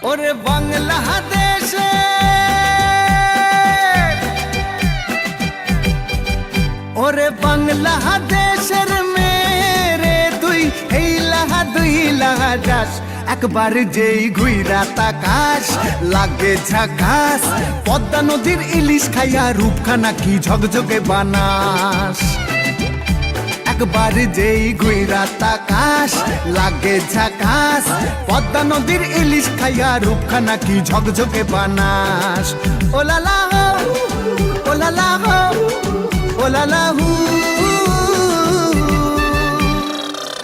ওরে বাংলাদেশে ওরে বাংলাদেশের মেরে তুই এই লাহা দুই লাহা যাস একবার যেই ঘুইরা তাকাস লাগে ঝাকাস পদ্মা নদীর ইলিশ খাইয়া রূপখানা কি ঝকঝকে বানাস একবার যেই ঘুইরা তাকাস লাগে ঝাকাস পদ্মা নদীর ইলিশ খাইয়া রূপখানা কি ঝকঝকে বানাস ওলালা হো ওলালা হো ওলালা হু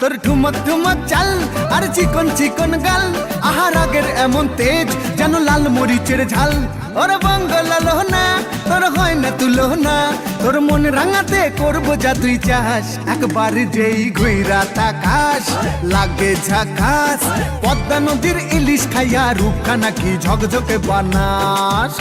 তোর ঠুমক ঠুমক চাল আর চিকন চিকন গাল আহার আগের এমন তেজ যেন লাল মরিচের ঝাল ওর বাংলা না তোর হয় না তুলো না তোর মন রাঙাতে করবো যা তুই চাস একবার যেই ঘুইরা তাকাস লাগে ঝাকাস পদ্মা নদীর ইলিশ খাইয়া রূপখানা কি ঝকঝকে বানাস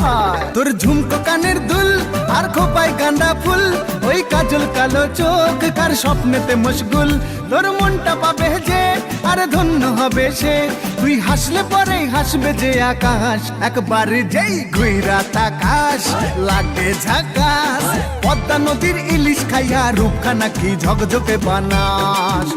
তোর ঝুমকো কানের দুল আর খোপায় গাঁদা ফুল ওই কাজল কালো চোখ কার স্বপ্নেতে মশগুল তোর মনটা পাবে যে আর ধন্য হবে সে তুই হাসলে পরে হাসবে যে আকাশ একবার যেই ঘুইরা তাকাস লাগে ঝাকাস পদ্মা নদীর ইলিশ খাইয়া রূপখানা কি ঝকঝকে বানাস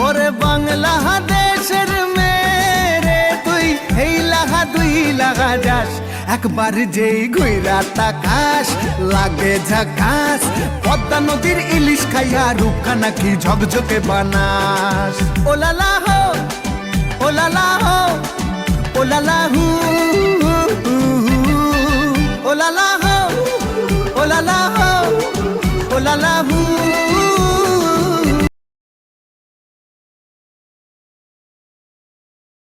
ওরে বাংলাদেশের মেরে তুই এই লাহা দুই লাহা যাস একবার যেই ঘুইরা তাকাস লাগে ঝাকাস পদ্মা নদীর ইলিশ খাইয়া রূপখানা কি ঝকঝকে বানাস ওলালা হো ওলালা হো ওলালা হু ওলালা হো ওলালা হো ওলালা হু